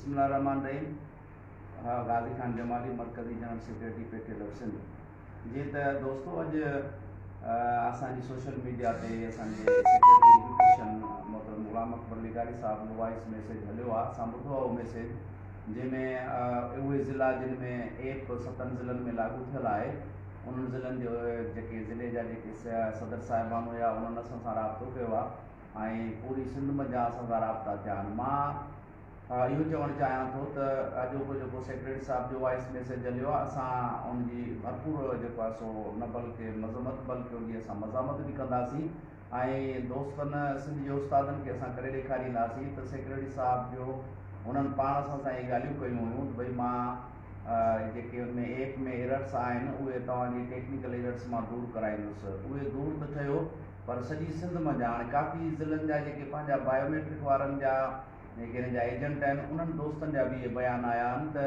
बिस्मिल्लाहिर्रहमानिर्रहीम। गाज़ी खान जमाली मरकज़ी general secretary पेटे सिंध। जी त दोस्तों अॼु असांजी सोशल मीडिया ते असांजे सेक्रेटरी एजुकेशन मोहतरम गुलाम अकबर लिगारी साहब जो वॉइस मैसेज हलियो आहे। असां ॿुधो आहे उहो मैसेज जंहिंमें उहे ज़िला जिन में एप 7 ज़िलनि में लागू थियल आहे उन्हनि ज़िलनि जो जेके ज़िले जा जेके सदर साहिबान हुया उन्हनि असां सां राब्तो कयो आहे ऐं पूरी सिंध मंझां असां सां राब्ता थिया आहिनि। मां इहो चवणु चाहियां थो त अॼोको जेको सेक्रेटरी साहिब जो वॉइस मैसेज हलियो आहे असां उनजी भरपूर जेको आहे सो न बल्कि मज़मत बल्कि उनजी असां मज़ामत बि कंदासीं ऐं दोस्तनि सिंध जे उस्तादनि खे असां करे ॾेखारींदासीं त सेक्रेटरी साहिब जो उन्हनि पाण असां सां इहे ॻाल्हियूं कयूं हुयूं त भई मां जेके उनमें एप में एरर्स आहिनि उहे तव्हांजी टेक्निकल एरर्स मां दूरि कराईंदुसि। उहे दूरि त थियो पर सॼी सिंध मंझां हाणे काफ़ी ज़िलनि जा जेके पंहिंजा बायोमेट्रिक वारनि जा जेके हिन जा एजेंट आहिनि उन्हनि दोस्तनि जा बि इहे बयान आया आहिनि त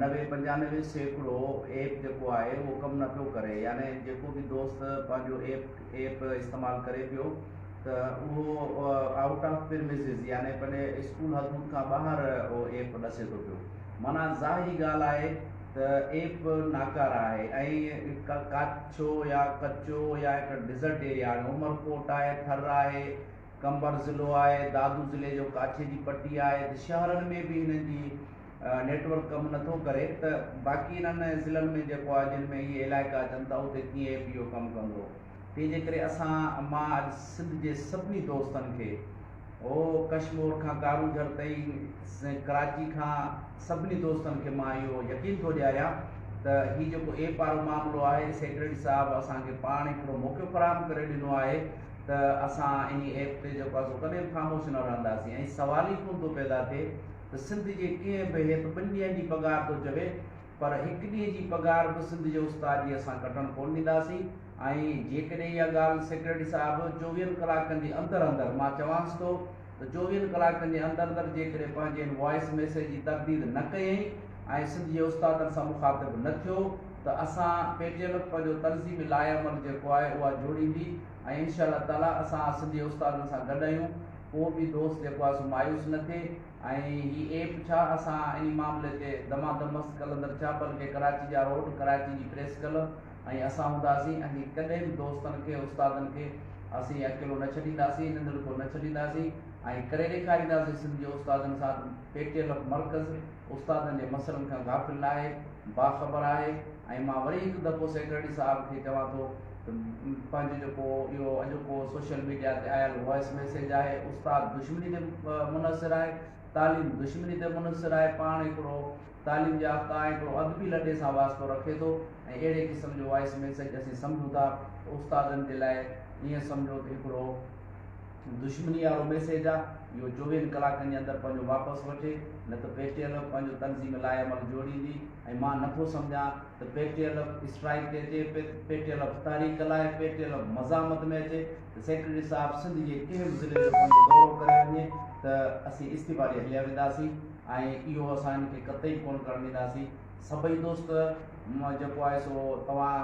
90-95% एप जेको आहे उहो कमु न पियो करे, यानी जेको बि दोस्त पंहिंजो एप इस्तेमालु करे पियो त उहो आउट ऑफ प्रीमिसिस यानी पंहिंजे स्कूल हदूद खां ॿाहिरि उहो एप ॾसे थो पियो। माना ज़ाहिरी ॻाल्हि आहे त एप नाकार आहे ऐं काचो या कचो या हिकु डिज़र्ट एरिया आहे, उमरकोट आहे, थर आहे, कंबर ज़िलो आहे, दादू ज़िले जो काछे जी पट्टी आहे, त शहरनि में बि हिननि जी नेटवर्क कमु नथो करे त बाक़ी इन्हनि ज़िलनि में जेको आहे जिन में इहे इलाइक़ा अचनि था उते कीअं एप इहो कमु कंदो। तंहिंजे करे मां अॼु सिंध जे सभिनी दोस्तनि खे कश्मीर खां कारूझर ताईं कराची खां सभिनी दोस्तनि खे मां इहो यकीन थो ॾियारियां त हीउ जेको एप वारो मामिलो आहे सेक्रेटरी साहिबु असांखे पाण हिकिड़ो मौक़ो फ़राहम करे ॾिनो आहे त असां इन एप ते जेको आहे कॾहिं बि ख़ामोश न रहंदासीं ऐं सवाल ई कोन थो पैदा थिए त सिंध जे कीअं बि हेठि 2 ॾींहंनि जी पघार थो चवे पर 1 ॾींहं जी पघार बि सिंध जे उस्ताद जी असां कटणु कोन ॾींदासीं। ऐं जेकॾहिं इहा ॻाल्हि सेक्रेटरी साहिबु 24 कलाकनि जे अंदरि मां चवांसि थो त 24 कलाकनि जे अंदरि जेकॾहिं पंहिंजे वॉइस मैसेज जी तब्दील न कयईं ऐं सिंध जे उस्तादनि सां मुखातिब न थियो त असां पेटियल पंहिंजो तनज़ीम लाइअमल जेको आहे उहा जोड़ींदी ऐं इंशाअल्लाह ताला असां सिंध जे उस्तादनि सां गॾु आहियूं। को बि दोस्त जेको आहे सो मायूस न थिए ऐं हीउ एप छा असां इन मामले ते दमादमस्त कलंदड़ छा बल्कि कराची जा रोड, कराची जी प्रेस क्लब ऐं असां हूंदासीं ऐं कॾहिं बि दोस्तनि खे उस्तादनि खे असीं अकेलो न छॾींदासीं, नंढिड़ो न छॾींदासीं ऐं करे ॾेखारींदासीं सिंध जे उस्तादनि सां पेटियल मर्कज़ उस्तादनि जे मसइलनि खां गाफ़िल आहे, बाख़बर आहे। ऐं मां वरी हिकु दफ़ो सेक्रेटरी साहिब खे चवां थो पंहिंजो जेको इहो अॼोको सोशल मीडिया ते आयल वॉइस मैसेज आहे उस्ताद दुश्मनी ते मुनसिर आहे, तालीम दुश्मनी ते मुनसिर आहे, पाण हिकिड़ो तालीम याफ़्ता आहे, हिकिड़ो अदबी लॾे सां वास्तो रखे थो ऐं अहिड़े क़िस्म जो वॉइस मैसेज असीं सम्झूं था उस्तादनि जे लाइ ईअं सम्झो त हिकिड़ो दुश्मनी वारो मैसेज आहे। इहो 24 कलाकनि जे अंदरि पंहिंजो वापसि वठे न त पेटियल पंहिंजो तनज़ीम लाइअमल जोड़ींदी ऐं मां नथो सम्झां त पेटियल स्ट्राइक ते अचे, पेटियल तारीख़ लाइ पेटियल मज़ामत में अचे त सेक्रेटरी साहिबु सिंध जे कंहिं बि ज़िले जो पंहिंजो दौरो करे वञे त असीं इस्तीफ़ा ॾेई हलिया वेंदासीं ऐं इहो असां हिनखे कतई कोन करणु ॾींदासीं। सभई दोस्त जेको आहे सो तव्हां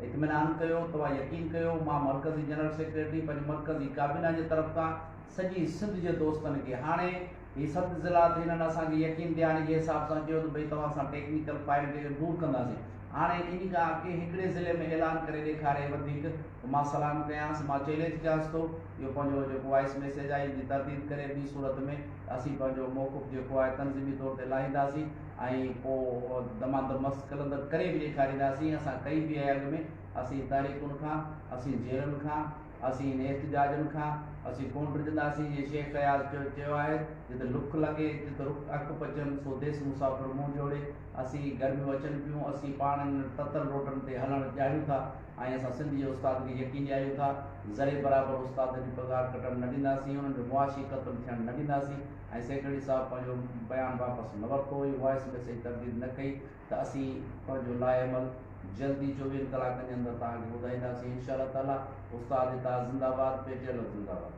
इत्मिनान कयो, तव्हां यकीन कयो, मां मरकज़ी जनरल सेक्रेटरी पंहिंजी मरकज़ी काबिना जे तरफ़ खां सॼी सिंध जे दोस्तनि खे हाणे हीअ 7 ज़िला हिननि असांखे यकीन ॾियारण जे हिसाब सां चयो त भई तव्हां सां टेक्निकल फाइल खे दूरि कंदासीं। हाणे इन खां अॻे हिकिड़े ज़िले में ऐलान करे ॾेखारे वधीक मां सलाम कयांसि, मां चैलेंज कयांसि थो इहो पंहिंजो जेको वॉइस मैसेज आहे इनजी तरदीद करे ॿी सूरत में असीं पंहिंजो मौक़ुफ़ जेको आहे तनज़ीमी तौर ते लाहींदासीं ऐं पोइ दमादमस्त कलंदड़ करे बि ॾेखारींदासीं। असां कई बि आहे अॻ में असीं तारीख़ुनि खां, असीं जेलुनि खां, असीं एहतिजाजनि खां असीं कोन डिॼंदासीं। जीअं शेख ख़याल चयो आहे जिते लुख लॻे जिते अख पचनि सो देस मुसाफ़िर मुंहुं जोड़े। असीं गर्मियूं अचनि पियूं असीं पाण ततल रोडनि ते हलणु चाहियूं था ऐं असां सिंध जे उस्ताद खे यकीन ॾियारियूं था ज़रे बराबरि उस्ताद जी पघार कटणु न ॾींदासीं, उन्हनि जो मुआशी क़त्ल थियणु न ॾींदासीं। ऐं सेक्रेटरी साहिबु पंहिंजो बयानु वापसि न वरितो, इहो वॉइस मैसेज तब्दील न कई त असीं पंहिंजो लाइअमल जल्दी 24 कलाकनि जे अंदरि तव्हांखे ॿुधाईंदासीं इंशाअल्लाह ताला। उस्ताद हितां ज़िंदाबाद, पेटियल ज़िंदाबाद।